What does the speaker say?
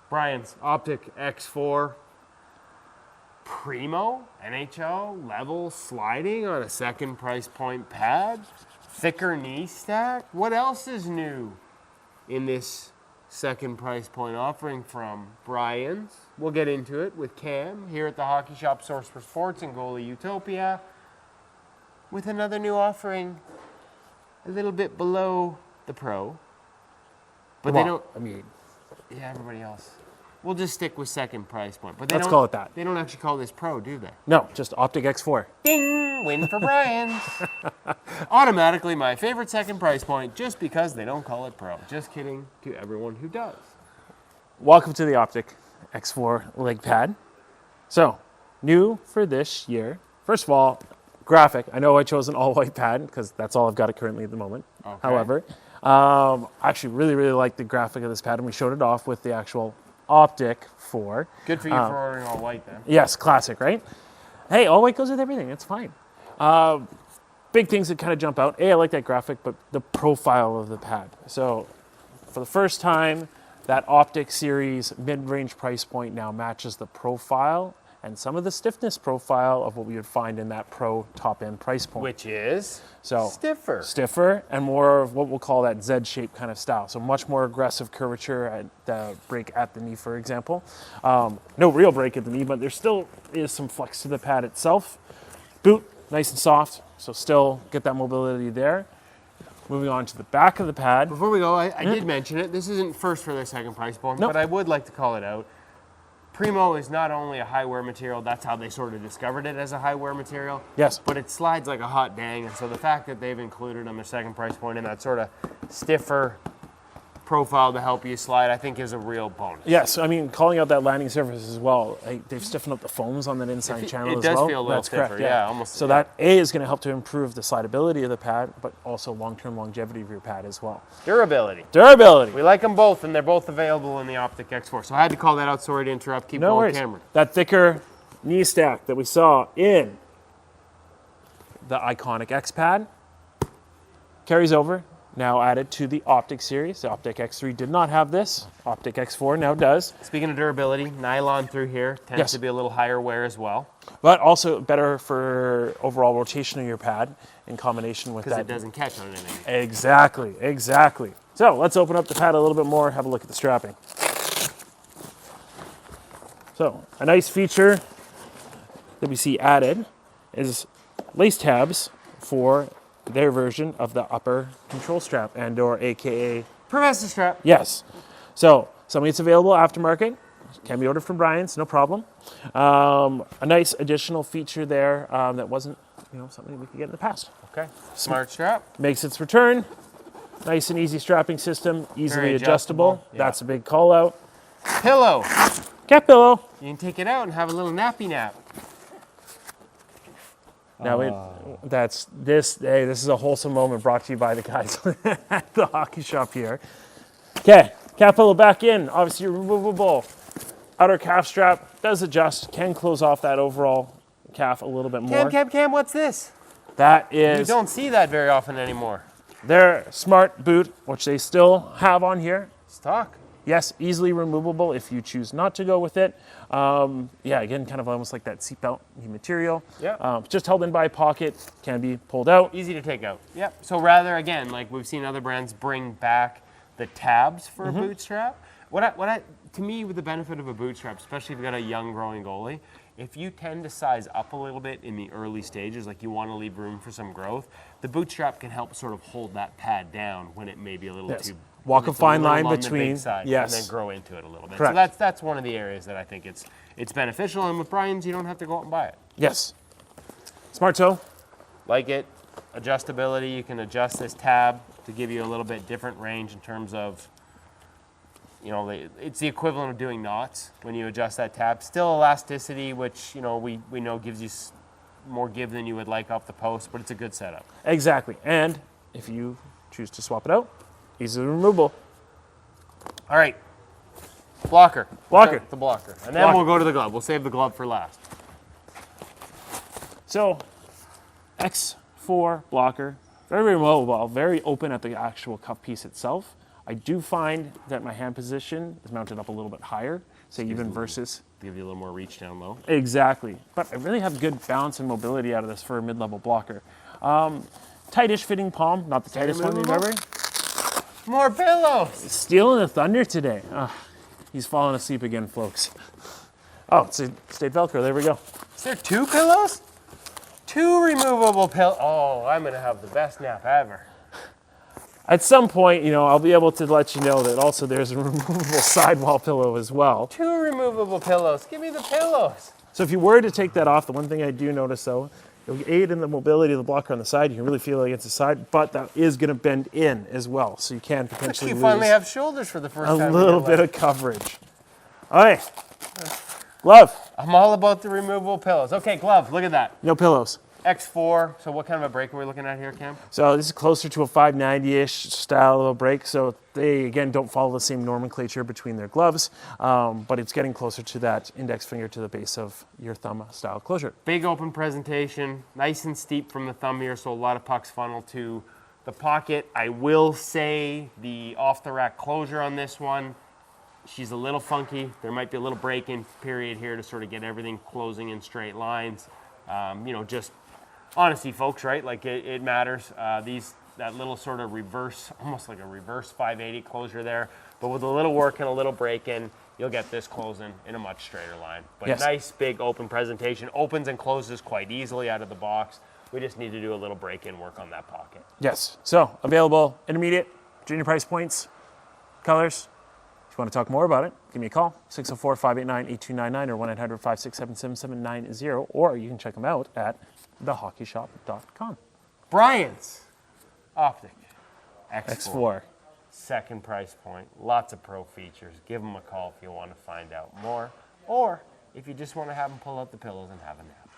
Brian's Optic X4. Primo NHL level sliding on a second price point pad. Thicker knee stack. What else is new in this second price point offering from Brian's? We'll get into it with Cam here at the Hockey Shop, Source for Sports and Goalie Utopia, with another new offering a little bit below the Pro. But they don't, yeah, everybody else. We'll just stick with second price point. But Let's call it that. They don't actually call this Pro, do they? No, just Optic X4. Ding! Win for Brian. Automatically my favorite second price point, just because they don't call it Pro. Just kidding to everyone who does. Welcome to the Optic X4 leg pad. So, new for this year. First of all, graphic. I know I chose an all-white pad because that's all I've got currently at the moment. Okay. However, I actually really like the graphic of this pad, and we showed it off with the actual Optic 4. Good for you for ordering all white then. Yes, classic, right? Hey, all white goes with everything. It's fine. Big things that kind of jump out. I like that graphic, but the profile of the pad. So for the first time, that Optic series mid-range price point now matches the profile and some of the stiffness profile of what we would find in that Pro top-end price point. Which is stiffer and more of what we'll call that Z-shape kind of style. So much more aggressive curvature at the break at the knee, for example. No real break at the knee, but there still is some flex to the pad itself. Boot, nice and soft, so still get that mobility there. Moving on to the back of the pad. Before we go, I did mention it. This isn't first for their second price point, but I would like to call it out. Primo is not only a high wear material, that's how they sort of discovered it as a high wear material. Yes. But it slides like a hot dang, and so the fact that they've included on their second price point in that sort of stiffer profile to help you slide, I think is a real bonus. Yes, I mean, calling out that landing surface as well, they've stiffened up the foams on that inside channel as well. It does feel a little stiffer, correct, yeah. Almost. So that is going to help to improve the slidability of the pad, but also long-term longevity of your pad as well. Durability. We like them both, and they're both available in the Optic X4. So I had to call that out. Sorry to interrupt. Keep going, Cameron. That thicker knee stack that we saw in the iconic X pad carries over. Now added to the Optic series. The Optic X3 did not have this. Optic X4 now does. Speaking of durability, nylon through here tends to be a little higher wear as well. But also better for overall rotation of your pad in combination with that. Because it doesn't catch on anything. Exactly. So let's open up the pad a little bit more, have a look at the strapping. So a nice feature that we see added is lace tabs for their version of the upper control strap and or AKA Professor strap. Yes. So something that's available aftermarket, can be ordered from Brian's, no problem. A nice additional feature there that wasn't something we could get in the past. Okay. Smart strap. Makes its return. Nice and easy strapping system, easily adjustable. Yeah. That's a big call out. Pillow. Cat pillow. You can take it out and have a little nappy nap. Now, this is a wholesome moment brought to you by the guys at the hockey shop here. Okay, calf pillow back in, obviously removable. Outer calf strap does adjust, can close off that overall calf a little bit more. Cam, what's this? That is... You don't see that very often anymore. Their smart boot, which they still have on here. Stock. Yes, easily removable if you choose not to go with it. Again, kind of almost like that seatbelt material. Yeah. Just held in by a pocket, can be pulled out. Easy to take out. Yeah. So rather, again, like we've seen other brands bring back the tabs for a boot strap. To me, with the benefit of a boot strap, especially if you've got a young growing goalie, if you tend to size up a little bit in the early stages, like you want to leave room for some growth, the boot strap can help sort of hold that pad down when it may be a little too... Walk a fine line between, and then grow into it a little bit. Correct. So that's one of the areas that I think it's beneficial. And with Brian's, you don't have to go out and buy it. Yes. Smart toe. Like it. Adjustability. You can adjust this tab to give you a little bit different range in terms of, it's the equivalent of doing knots when you adjust that tab. Still elasticity, which we know gives you more give than you would like off the post, but it's a good setup. Exactly. And if you choose to swap it out, easily removable. All right. Blocker. The blocker. And then we'll go to the glove. We'll save the glove for last. So, X4 blocker, very, very mobile, very open at the actual cuff piece itself. I do find that my hand position is mounted up a little bit higher, say even versus. Give you a little more reach down low. Exactly. But I really have good balance and mobility out of this for a mid-level blocker. Tightish fitting palm, not the tightest one you've ever. More pillows. Stealing the thunder today. He's falling asleep again, folks. Oh, it stayed Velcro. There we go. Is there 2 pillows? 2 removable pillows. Oh, I'm going to have the best nap ever. At some point, I'll be able to let you know that also there's a removable sidewall pillow as well. 2 removable pillows. Give me the pillows. So if you were to take that off, the one thing I do notice though, it'll aid in the mobility of the blocker on the side. You can really feel it against the side, but that is going to bend in as well. So you can potentially You lose finally have shoulders for the first time. a little bit of coverage. All right. Glove. I'm all about the removable pillows. Okay, glove. Look at that. No pillows. X4. So what kind of a break are we looking at here, Cam? So this is closer to a 590-ish style of a break. So they, again, don't follow the same nomenclature between their gloves, but it's getting closer to that index finger to the base of your thumb style closure. Big open presentation, nice and steep from the thumb here, so a lot of pucks funnel to the pocket. I will say the off-the-rack closure on this one, she's a little funky. There might be a little break-in period here to sort of get everything closing in straight lines. Just honesty, folks, right? Like it matters. That little sort of reverse, almost like a reverse 580 closure there. But with a little work and a little break-in, you'll get this closing in a much straighter line. But yes. Nice, big, open presentation. Opens and closes quite easily out of the box. We just need to do a little break-in work on that pocket. Yes. So available intermediate, junior price points, colors. If you want to talk more about it, give me a call, 604-589-8299 or 1-800-567-7790, or you can check them out at thehockeyshop.com. Bryant's Optik X4. Second price point, lots of pro features. Give them a call if you want to find out more, or if you just want to have them pull out the pillows and have a nap.